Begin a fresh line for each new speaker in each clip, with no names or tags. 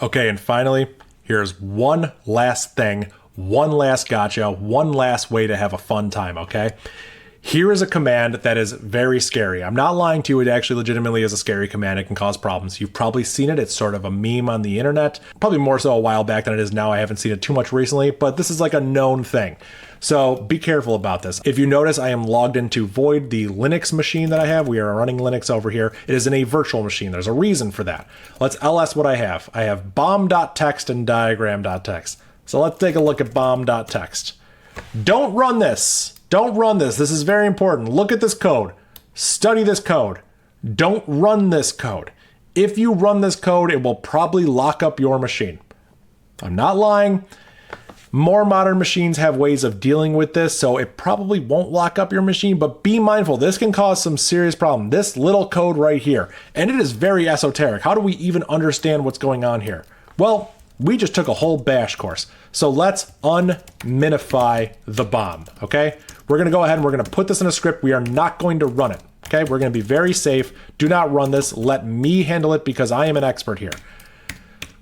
Okay, and finally, here's one last thing, one last gotcha, one last way to have a fun time, okay? Here is a command that is very scary. I'm not lying to you, it actually legitimately is a scary command. It can cause problems. You've probably seen it. It's sort of a meme on the internet. Probably more so a while back than it is now. I haven't seen it too much recently, but this is like a known thing. So be careful about this. If you notice, I am logged into Void, the Linux machine that I have. We are running Linux over here. It is in a virtual machine. There's a reason for that. Let's ls what I have. I have bomb.txt and diagram.txt. So let's take a look at bomb.txt. Don't run this. Don't run this. This is very important. Look at this code. Study this code. Don't run this code. If you run this code, it will probably lock up your machine. I'm not lying. More modern machines have ways of dealing with this, so it probably won't lock up your machine, but be mindful. This can cause some serious problem. This little code right here, and it is very esoteric. How do we even understand what's going on here? Well, we just took a whole bash course. So let's unminify the bomb, okay? We're gonna go ahead and we're gonna put this in a script. We are not going to run it, okay? We're gonna be very safe. Do not run this. Let me handle it because I am an expert here.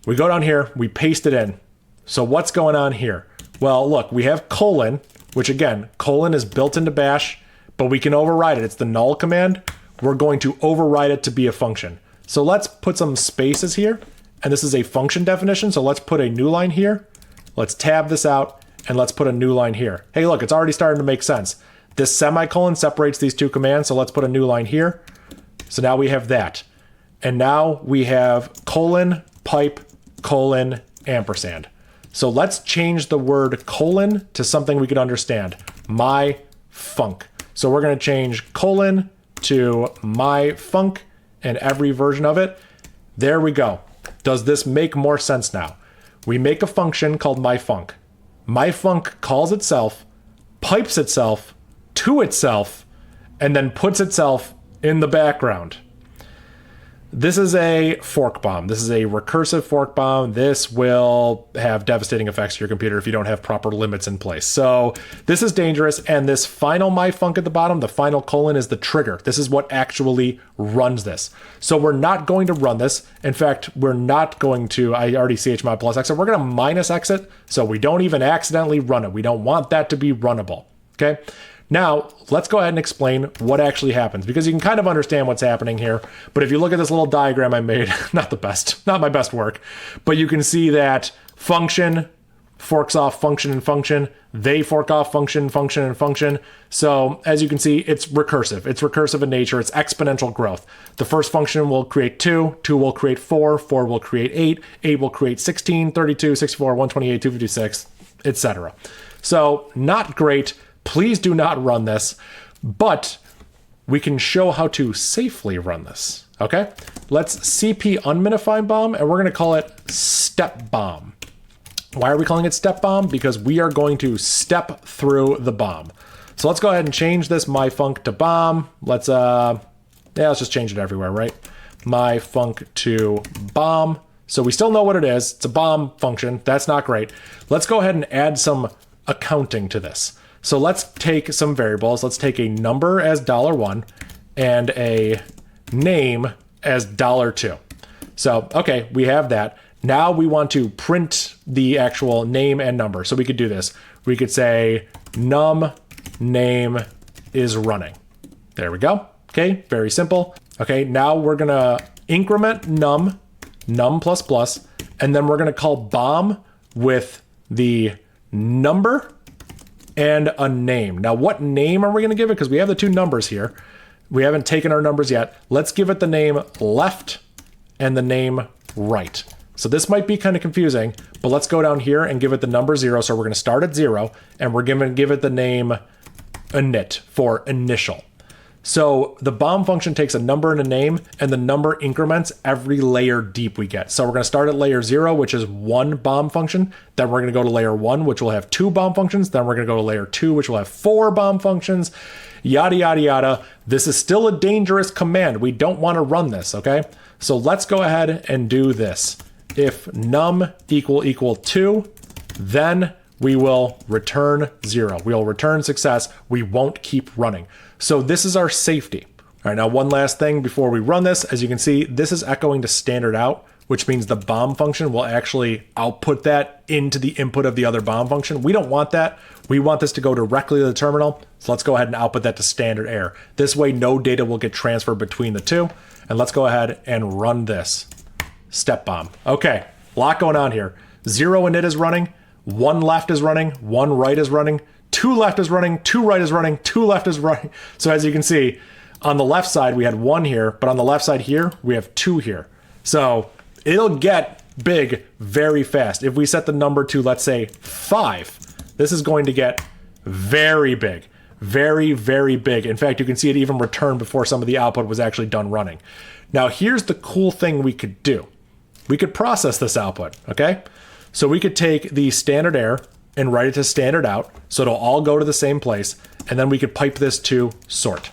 We go down here, we paste it in. So what's going on here? Well, look, we have colon, which again, colon is built into bash, but we can override it. It's the null command. We're going to override it to be a function. So let's put some spaces here. And this is a function definition. So let's put a new line here. Let's tab this out and let's put a new line here. Hey, look, it's already starting to make sense. This semicolon separates these two commands. So let's put a new line here. So now we have that. And now we have colon, pipe, colon, ampersand. So let's change the word colon to something we can understand. My func. So we're going to change colon to my func and every version of it. There we go. Does this make more sense now? We make a function called myfunc. Myfunc calls itself, pipes itself to itself, and then puts itself in the background. This is a fork bomb. This is a recursive fork bomb. This will have devastating effects to your computer if you don't have proper limits in place. So this is dangerous. And this final myfunc at the bottom, the final colon, is the trigger. This is what actually runs this. So we're not going to run this. In fact, we're not going to, I already chmod plus exit. We're going to minus exit. So we don't even accidentally run it. We don't want that to be runnable. Okay. Now, let's go ahead and explain what actually happens, because you can kind of understand what's happening here. But if you look at this little diagram I made, not the best, not my best work, but you can see that function forks off function and function. They fork off function, function, and function. So as you can see, it's recursive. It's recursive in nature. It's exponential growth. The first function will create 2, 2 will create 4, 4 will create 8, 8 will create 16, 32, 64, 128, 256, etc. So not great. Please do not run this, but we can show how to safely run this, okay? Let's cp unminify bomb, and we're gonna call it step bomb. Why are we calling it step bomb? Because we are going to step through the bomb. So let's go ahead and change this myfunc to bomb. Let's just change it everywhere, right? Myfunc to bomb. So we still know what it is. It's a bomb function. That's not great. Let's go ahead and add some accounting to this. So let's take some variables. Let's take a number as $1 and a name as $2. So, okay, we have that. Now we want to print the actual name and number. So we could do this. We could say num name is running. There we go. Okay, very simple. Okay, now we're gonna increment num plus plus, and then we're gonna call bomb with the number and a name. Now, what name are we going to give it? Because we have the two numbers here. We haven't taken our numbers yet. Let's give it the name left and the name right. So this might be kind of confusing, but let's go down here and give it the number 0. So we're going to start at 0, and we're going to give it the name init for initial. So the bomb function takes a number and a name, and the number increments every layer deep we get. So we're going to start at layer 0, which is 1 bomb function. Then we're going to go to layer 1, which will have 2 bomb functions. Then we're going to go to layer 2, which will have 4 bomb functions. Yada, yada, yada. This is still a dangerous command. We don't want to run this, okay? So let's go ahead and do this. If num equal 2, then we will return 0. We'll return success. We won't keep running. So this is our safety. All right, now one last thing before we run this. As you can see, this is echoing to standard out, which means the bomb function will actually output that into the input of the other bomb function. We don't want that. We want this to go directly to the terminal. So let's go ahead and output that to standard error. This way, no data will get transferred between the two. And let's go ahead and run this step bomb. Okay, a lot going on here. 0 init is running, 1 left is running, 1 right is running, 2 left is running, 2 right is running, 2 left is running. So as you can see, on the left side, we had 1 here, but on the left side here, we have 2 here. So it'll get big very fast. If we set the number to, let's say, 5, this is going to get very big. Very, very big. In fact, you can see it even return before some of the output was actually done running. Now, here's the cool thing we could do. We could process this output, okay? So we could take the standard error and write it to standard out, so it'll all go to the same place, and then we could pipe this to sort.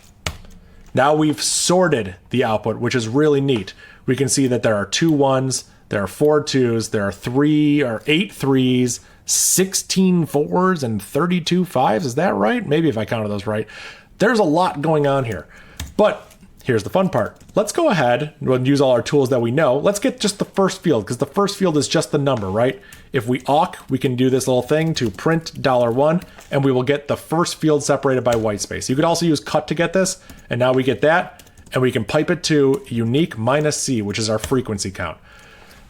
Now we've sorted the output, which is really neat. We can see that there are 2 1s, there are 4 2s, there are 8 3s, 16 4s, and 32 5s. Is that right? Maybe if I counted those right. There's a lot going on here. But here's the fun part. Let's go ahead and use all our tools that we know. Let's get just the first field, because the first field is just the number, right? If we awk, we can do this little thing to print $1, and we will get the first field separated by white space. You could also use cut to get this, and now we get that, and we can pipe it to unique minus C, which is our frequency count.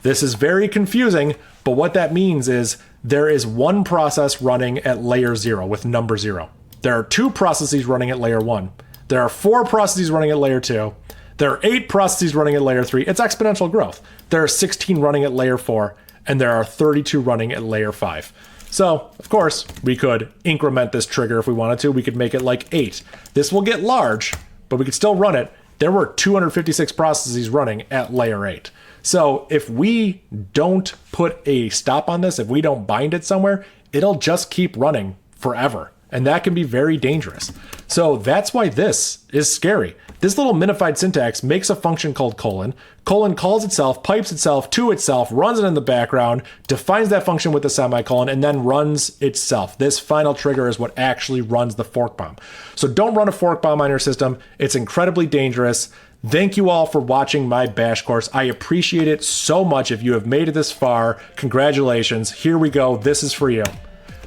This is very confusing, but what that means is there is one process running at layer 0 with number 0. There are 2 processes running at layer 1. There are 4 processes running at layer 2. There are 8 processes running at layer 3. It's exponential growth. There are 16 running at layer 4, and there are 32 running at layer 5. So, of course, we could increment this trigger if we wanted to. We could make it like 8. This will get large, but we could still run it. There were 256 processes running at layer 8. So if we don't put a stop on this, if we don't bind it somewhere, it'll just keep running forever. And that can be very dangerous. So that's why this is scary. This little minified syntax makes a function called colon. Colon calls itself, pipes itself to itself, runs it in the background, defines that function with a semicolon, and then runs itself. This final trigger is what actually runs the fork bomb. So don't run a fork bomb on your system. It's incredibly dangerous. Thank you all for watching my bash course. I appreciate it so much. If you have made it this far, congratulations. Here we go. This is for you.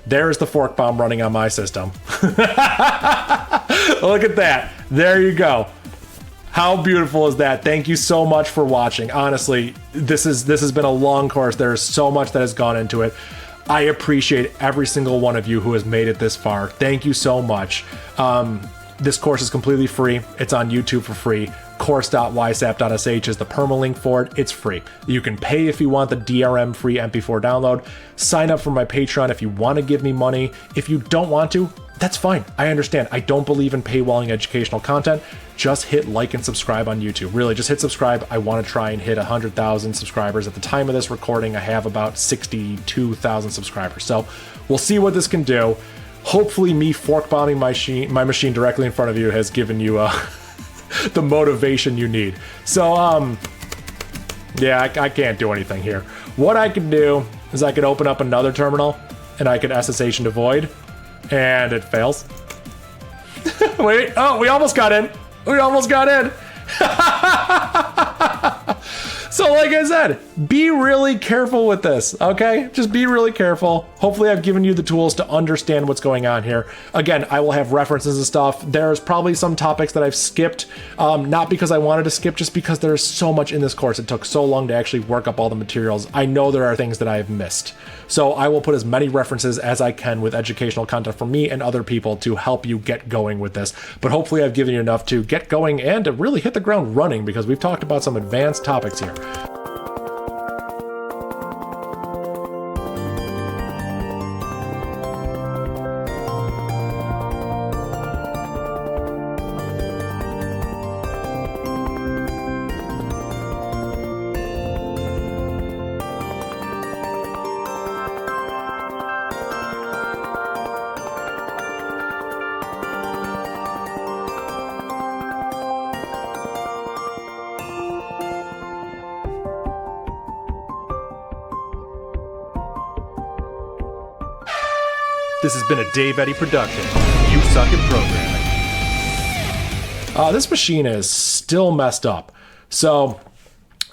There's the fork bomb running on my system. Look at that. There you go. How beautiful is that? Thank you so much for watching. Honestly, this has been a long course. There's so much that has gone into it. I appreciate every single one of you who has made it this far. Thank you so much. This course is completely free. It's on YouTube for free. Course.ysap.sh is the permalink for it. It's free. You can pay if you want the DRM free MP4 download. Sign up for my Patreon if you want to give me money. If you don't want to, that's fine. I understand. I don't believe in paywalling educational content. Just hit like and subscribe on YouTube. Really, just hit subscribe. I want to try and hit 100,000 subscribers. At the time of this recording, I have about 62,000 subscribers. So we'll see what this can do. Hopefully me fork bombing my machine directly in front of you has given you the motivation you need. So, yeah, I can't do anything here. What I can do is I could open up another terminal and I could SSH into void, and it fails. Wait, oh, we almost got in. We almost got in. So like I said, be really careful with this, okay? Just be really careful. Hopefully I've given you the tools to understand what's going on here. Again, I will have references and stuff. There's probably some topics that I've skipped, not because I wanted to skip, just because there's so much in this course. It took so long to actually work up all the materials. I know there are things that I have missed. So I will put as many references as I can with educational content from me and other people to help you get going with this. But hopefully I've given you enough to get going and to really hit the ground running, because we've talked about some advanced topics here. This has been a Dave Eddy production. You suck at programming. This machine is still messed up. So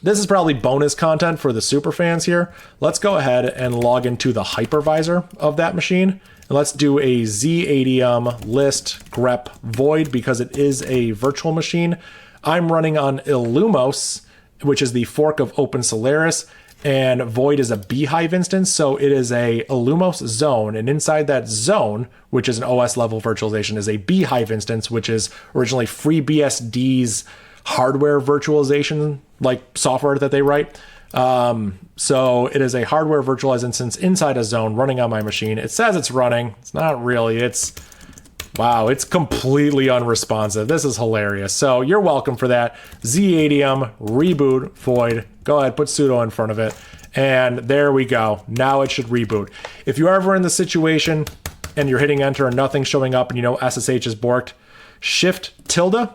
This is probably bonus content for the super fans here. Let's go ahead and log into the hypervisor of that machine. And let's do a Z80 list grep void because it is a virtual machine. I'm running on Illumos, which is the fork of OpenSolaris, and void is a beehive instance. So it is a Illumos zone, and inside that zone, which is an OS level virtualization, is a beehive instance, which is originally FreeBSD's hardware virtualization, like software that they write. So it is a hardware virtualized instance inside a zone running on my machine. It says it's running. It's not really. Wow, it's completely unresponsive. This is hilarious. So you're welcome for that. Z80 reboot void. Go ahead, put sudo in front of it. And there we go. Now it should reboot. If you're ever in the situation and you're hitting enter and nothing's showing up and you know SSH is borked, shift tilde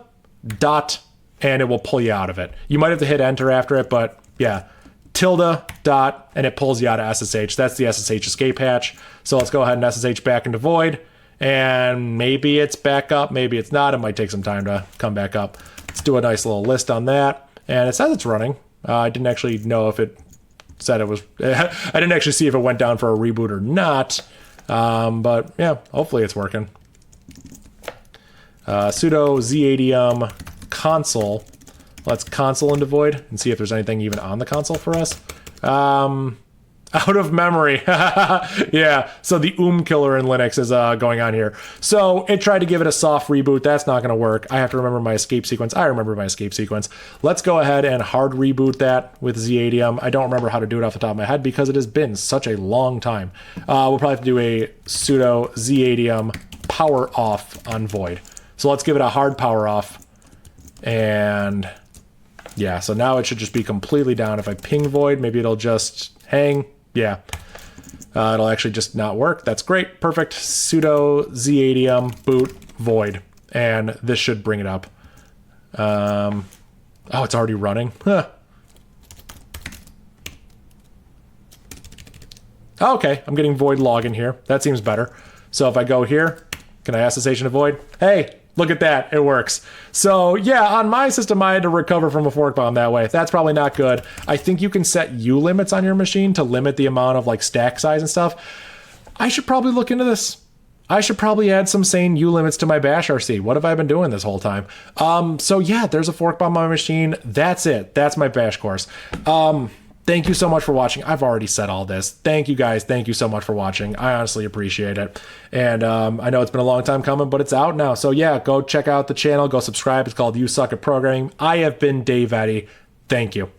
dot and it will pull you out of it. You might have to hit enter after it, but yeah, tilde dot and it pulls you out of SSH. That's the SSH escape hatch. So let's go ahead and SSH back into void. And maybe it's back up, maybe it's not. It might take some time to come back up. Let's do a nice little list on that. And it says it's running. I didn't actually know if it said it was, I didn't actually see if it went down for a reboot or not. But yeah, hopefully it's working. Sudo Z80 console. Let's console into void and see if there's anything even on the console for us. Out of memory. Yeah, so the killer in Linux is going on here. So it tried to give it a soft reboot. That's not going to work. I have to remember my escape sequence. I remember my escape sequence. Let's go ahead and hard reboot that with Z80. I don't remember how to do it off the top of my head because it has been such a long time. We'll probably have to do a sudo Z80 power off on void. So let's give it a hard power off. And yeah, so now it should just be completely down. If I ping void, maybe it'll just hang. Yeah, it'll actually just not work. That's great. Perfect. Sudo Z80 boot void. And this should bring it up. Oh, it's already running. Huh. Okay, I'm getting void login here. That seems better. So if I go here, can I SSH into void? Hey, look at that. It works. So yeah, on my system, I had to recover from a Forkbomb that way. That's probably not good. I think you can set U limits on your machine to limit the amount of like stack size and stuff. I should probably look into this. I should probably add some sane U limits to my bash RC. What have I been doing this whole time? So yeah, there's a Forkbomb on my machine. That's it. That's my bash course. Thank you so much for watching. I've already said all this. Thank you guys. Thank you so much for watching. I honestly appreciate it. And I know it's been a long time coming, but it's out now. So yeah, go check out the channel. Go subscribe. It's called You Suck at Programming. I have been Dave Eddy. Thank you.